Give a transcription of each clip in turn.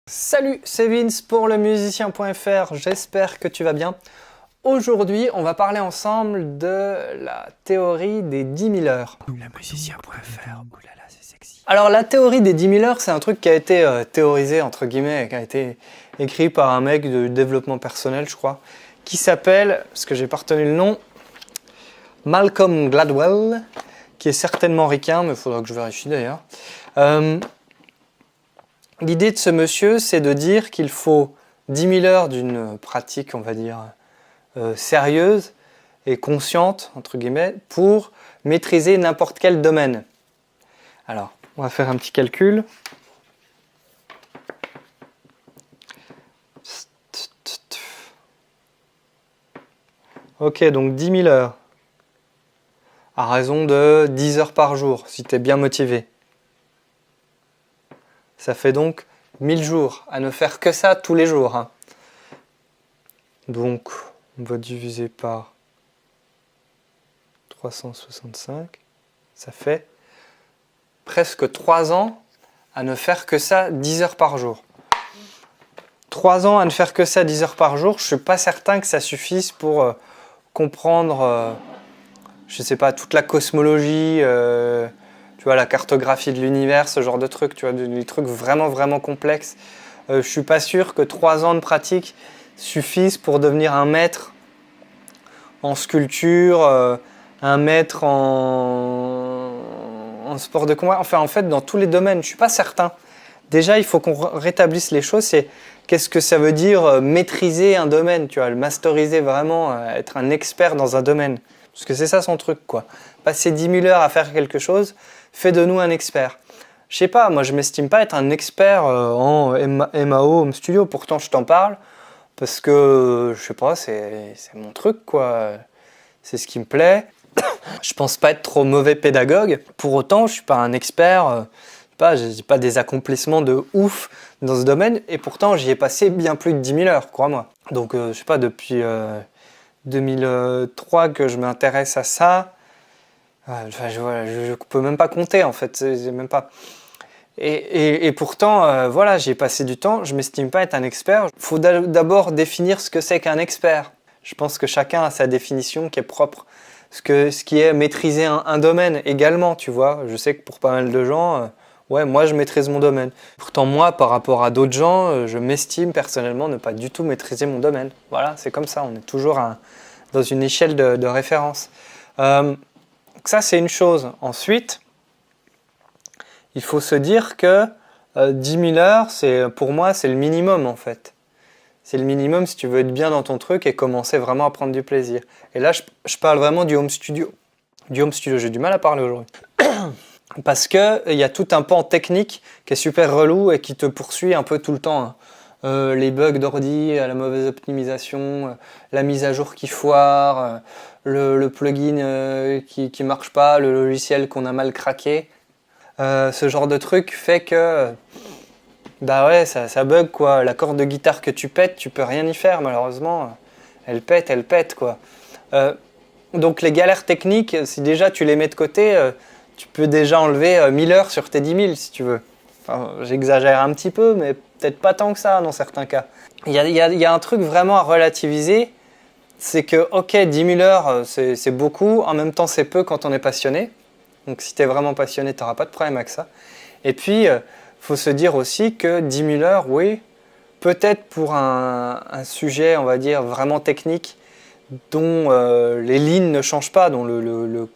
Salut, c'est Vince pour le musicien.fr, j'espère que tu vas bien. Aujourd'hui, on va parler ensemble de la théorie des 10 000 heures. Le musicien.fr, oulala, c'est sexy. Alors la théorie des 10 000 heures, c'est un truc qui a été théorisé, entre guillemets, qui a été écrit par un mec de développement personnel, je crois, qui s'appelle, parce que j'ai pas retenu le nom, Malcolm Gladwell, qui est certainement ricain, mais il faudra que je vérifie d'ailleurs. L'idée de ce monsieur, c'est de dire qu'il faut 10 000 heures d'une pratique, on va dire, sérieuse et consciente, entre guillemets, pour maîtriser n'importe quel domaine. Alors, on va faire un petit calcul. Ok, donc 10 000 heures, à raison de 10 heures par jour, si tu es bien motivé. Ça fait donc 1000 jours, à ne faire que ça tous les jours. Hein. Donc, on va diviser par 365. Ça fait presque 3 ans à ne faire que ça 10 heures par jour. 3 ans à ne faire que ça 10 heures par jour, je ne suis pas certain que ça suffise pour comprendre, je sais pas, toute la cosmologie, tu vois, la cartographie de l'univers, ce genre de trucs, tu vois, des trucs vraiment, vraiment complexes. Je suis pas sûr que 3 ans de pratique suffisent pour devenir un maître en sculpture, un maître en sport de combat. Enfin, en fait, dans tous les domaines, je suis pas certain. Déjà, il faut qu'on rétablisse les choses. C'est qu'est-ce que ça veut dire maîtriser un domaine, tu vois, le masteriser vraiment, être un expert dans un domaine. Parce que c'est ça son truc, quoi. Passer 10 000 heures à faire quelque chose fait de nous un expert. Je sais pas, moi je m'estime pas être un expert en MAO, Home Studio, pourtant je t'en parle, parce que, je sais pas, c'est mon truc, quoi. C'est ce qui me plaît. Je pense pas être trop mauvais pédagogue. Pour autant, je suis pas un expert, j'ai pas des accomplissements de ouf dans ce domaine, et pourtant j'y ai passé bien plus de 10 000 heures, crois-moi. Donc, je sais pas, depuis 2003 que je m'intéresse à ça. Enfin, je peux même pas compter en fait, c'est même pas. Et pourtant, voilà, j'y ai passé du temps. Je m'estime pas être un expert. Il faut d'abord définir ce que c'est qu'un expert. Je pense que chacun a sa définition qui est propre. Ce qui est maîtriser un domaine également, tu vois. Je sais que pour pas mal de gens, ouais, moi je maîtrise mon domaine. Pourtant moi, par rapport à d'autres gens, je m'estime personnellement ne pas du tout maîtriser mon domaine. Voilà, c'est comme ça. On est toujours dans une échelle de référence. Ça, c'est une chose. Ensuite, il faut se dire que 10 000 heures, pour moi, c'est le minimum en fait. C'est le minimum si tu veux être bien dans ton truc et commencer vraiment à prendre du plaisir. Et là, je parle vraiment du home studio. Du home studio, j'ai du mal à parler aujourd'hui. Parce qu'il y a tout un pan technique qui est super relou et qui te poursuit un peu tout le temps. Hein. Les bugs d'ordi, la mauvaise optimisation, la mise à jour qui foire, le plugin qui marche pas, le logiciel qu'on a mal craqué. Ce genre de truc fait que bah ouais, ça bug quoi. La corde de guitare que tu pètes, tu peux rien y faire malheureusement. Elle pète quoi. Donc les galères techniques, si déjà tu les mets de côté, tu peux déjà enlever 1000 heures sur tes 10 000 si tu veux. Enfin, j'exagère un petit peu, mais peut-être pas tant que ça dans certains cas. Il y a un truc vraiment à relativiser, c'est que ok, 10 000 heures c'est beaucoup, en même temps c'est peu quand on est passionné. Donc si tu es vraiment passionné, tu n'auras pas de problème avec ça. Et puis, faut se dire aussi que 10 000 heures, oui, peut-être pour un sujet, on va dire, vraiment technique, dont les lignes ne changent pas, dont le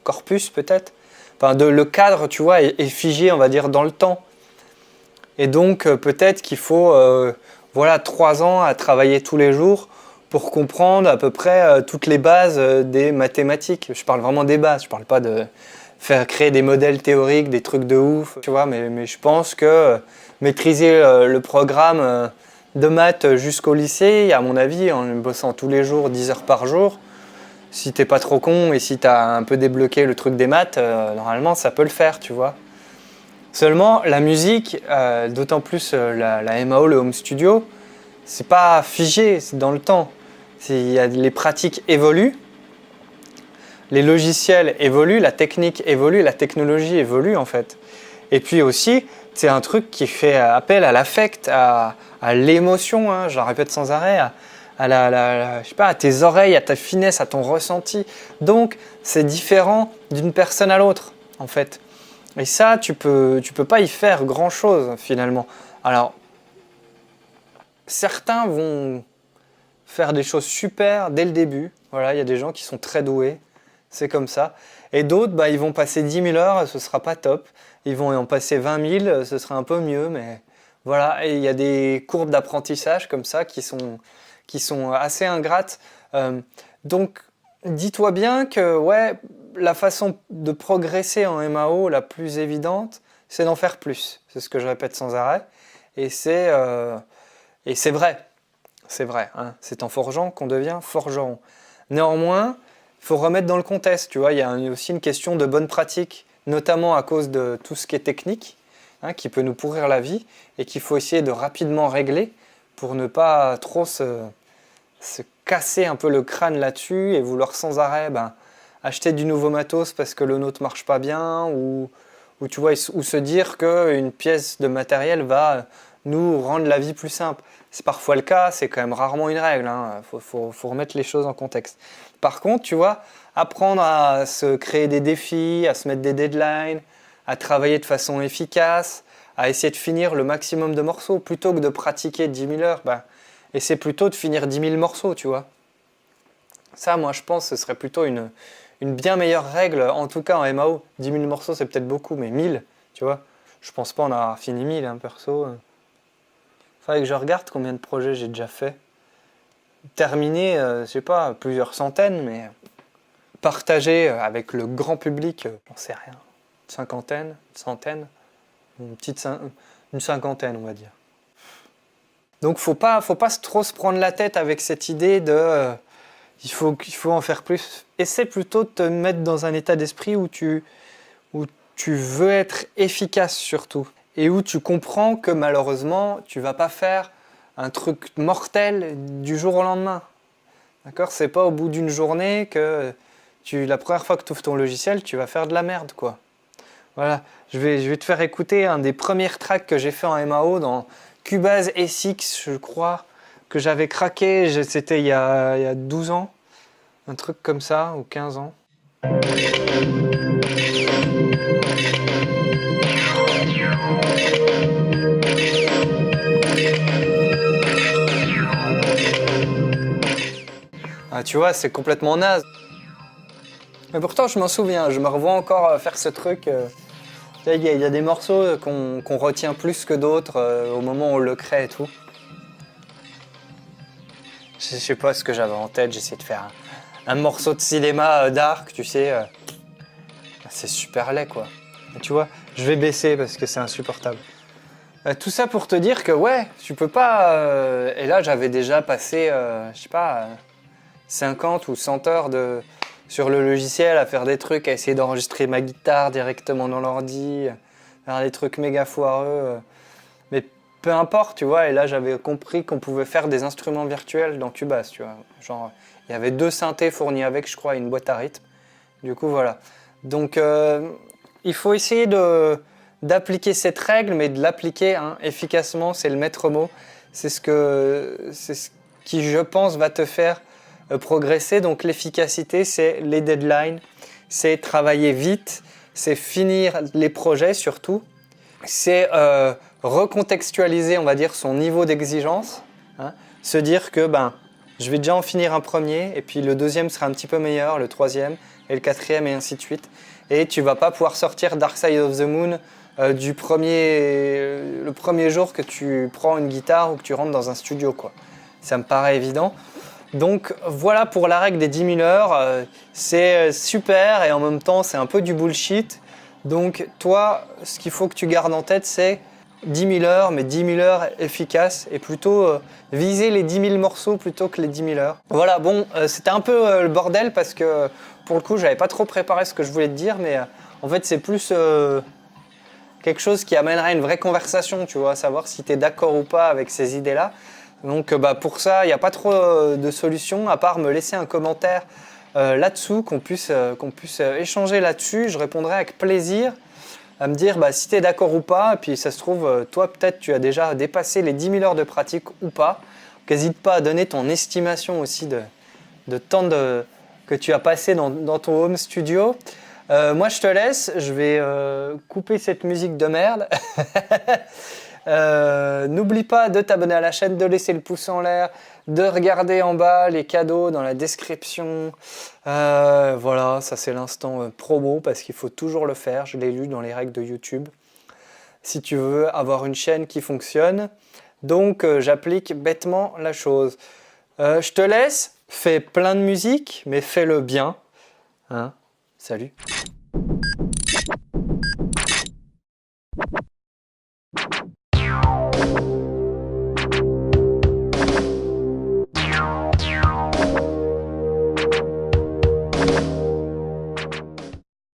corpus peut-être, enfin le cadre, tu vois, est figé, on va dire, dans le temps. Et donc, peut-être qu'il faut, voilà, 3 ans à travailler tous les jours pour comprendre à peu près toutes les bases des mathématiques. Je parle vraiment des bases, je parle pas de faire créer des modèles théoriques, des trucs de ouf, tu vois, mais je pense que maîtriser le programme de maths jusqu'au lycée, à mon avis, en bossant tous les jours, 10 heures par jour, si t'es pas trop con et si t'as un peu débloqué le truc des maths, normalement ça peut le faire, tu vois. Seulement, la musique, d'autant plus la MAO, le home studio, c'est pas figé, c'est dans le temps. Les pratiques évoluent, les logiciels évoluent, la technique évolue, la technologie évolue en fait. Et puis aussi, c'est un truc qui fait appel à l'affect, à l'émotion, hein, je le répète sans arrêt, je sais pas, à tes oreilles, à ta finesse, à ton ressenti. Donc, c'est différent d'une personne à l'autre, en fait. Et ça, tu peux pas y faire grand-chose, finalement. Alors, certains vont faire des choses super dès le début. Voilà, il y a des gens qui sont très doués, c'est comme ça. Et d'autres, bah, ils vont passer 10 000 heures, ce sera pas top. Ils vont en passer 20 000, ce sera un peu mieux, mais voilà. Et il y a des courbes d'apprentissage comme ça qui sont assez ingrates. Donc, dis-toi bien que ouais, la façon de progresser en MAO la plus évidente, c'est d'en faire plus. C'est ce que je répète sans arrêt. Et c'est vrai. C'est vrai. Hein. C'est en forgeant qu'on devient forgeron. Néanmoins, il faut remettre dans le contexte. Tu vois, il y a aussi une question de bonne pratique, notamment à cause de tout ce qui est technique, hein, qui peut nous pourrir la vie et qu'il faut essayer de rapidement régler pour ne pas trop se casser un peu le crâne là-dessus et vouloir sans arrêt acheter du nouveau matos parce que le nôtre marche pas bien ou tu vois, ou se dire qu'une pièce de matériel va nous rendre la vie plus simple. C'est parfois le cas, c'est quand même rarement une règle. Hein. Faut remettre les choses en contexte. Par contre, tu vois, apprendre à se créer des défis, à se mettre des deadlines, à travailler de façon efficace, à essayer de finir le maximum de morceaux, plutôt que de pratiquer 10 000 heures, essaie plutôt de finir 10 000 morceaux, tu vois. Ça, moi, je pense que ce serait plutôt une bien meilleure règle, en tout cas en MAO. 10 000 morceaux, c'est peut-être beaucoup, mais 1000, tu vois. Je pense pas en avoir fini 1000, hein, perso. Faudrait que je regarde combien de projets j'ai déjà fait. Terminé, je sais pas, plusieurs centaines, mais partagé avec le grand public, j'en sais rien. Une cinquantaine, une centaine, une cinquantaine, on va dire. Donc faut pas trop se prendre la tête avec cette idée de il faut en faire plus. Essaie plutôt de te mettre dans un état d'esprit où tu veux être efficace surtout et où tu comprends que malheureusement tu vas pas faire un truc mortel du jour au lendemain. D'accord ? C'est pas au bout d'une journée que la première fois que tu ouvres ton logiciel, tu vas faire de la merde, quoi. Voilà, je vais te faire écouter un des premiers tracks que j'ai fait en MAO dans Cubase SX, je crois, que j'avais craqué, c'était il y a 12 ans, un truc comme ça, ou 15 ans. Ah, tu vois, c'est complètement naze. Mais pourtant, je m'en souviens, je me revois encore faire ce truc. Il y a des morceaux qu'on retient plus que d'autres au moment où on le crée et tout. Je sais pas ce que j'avais en tête, j'essayais de faire un morceau de cinéma dark, tu sais. C'est super laid, quoi. Et tu vois, je vais baisser parce que c'est insupportable. Tout ça pour te dire que ouais, tu peux pas... et là, j'avais déjà passé, je sais pas, 50 ou 100 heures sur le logiciel à faire des trucs, à essayer d'enregistrer ma guitare directement dans l'ordi, faire des trucs méga foireux. Mais peu importe, tu vois, et là j'avais compris qu'on pouvait faire des instruments virtuels dans Cubase, tu vois. Genre, il y avait 2 synthés fournis avec, je crois, une boîte à rythme. Du coup, voilà. Donc, il faut essayer d'appliquer cette règle, mais de l'appliquer efficacement, c'est le maître mot. C'est ce qui, je pense, va te faire progresser. Donc l'efficacité, c'est les deadlines, c'est travailler vite, c'est finir les projets surtout, c'est recontextualiser, on va dire, son niveau d'exigence, hein, se dire que je vais déjà en finir un premier et puis le deuxième sera un petit peu meilleur, le troisième et le quatrième et ainsi de suite. Et tu vas pas pouvoir sortir Dark Side of the Moon le premier jour que tu prends une guitare ou que tu rentres dans un studio, quoi. Ça me paraît évident. Donc voilà pour la règle des 10 000 heures, c'est super et en même temps c'est un peu du bullshit. Donc toi, ce qu'il faut que tu gardes en tête, c'est 10 000 heures, mais 10 000 heures efficaces et plutôt viser les 10 000 morceaux plutôt que les 10 000 heures. Voilà, bon, c'était un peu le bordel parce que pour le coup, j'avais pas trop préparé ce que je voulais te dire, mais en fait c'est plus quelque chose qui amènerait une vraie conversation, tu vois, savoir si tu es d'accord ou pas avec ces idées-là. Donc pour ça, il n'y a pas trop de solution à part me laisser un commentaire là-dessous, qu'on puisse échanger là-dessus. Je répondrai avec plaisir. à me dire si tu es d'accord ou pas. Et puis ça se trouve, toi peut-être tu as déjà dépassé les 10 000 heures de pratique ou pas. N'hésite pas à donner ton estimation aussi de temps que tu as passé dans ton home studio. Moi je te laisse, je vais couper cette musique de merde. N'oublie pas de t'abonner à la chaîne, de laisser le pouce en l'air, de regarder en bas les cadeaux dans la description. Voilà, ça c'est l'instant promo parce qu'il faut toujours le faire. Je l'ai lu dans les règles de YouTube. Si tu veux avoir une chaîne qui fonctionne, donc j'applique bêtement la chose. Je te laisse, fais plein de musique, mais fais-le bien. Hein ? Salut.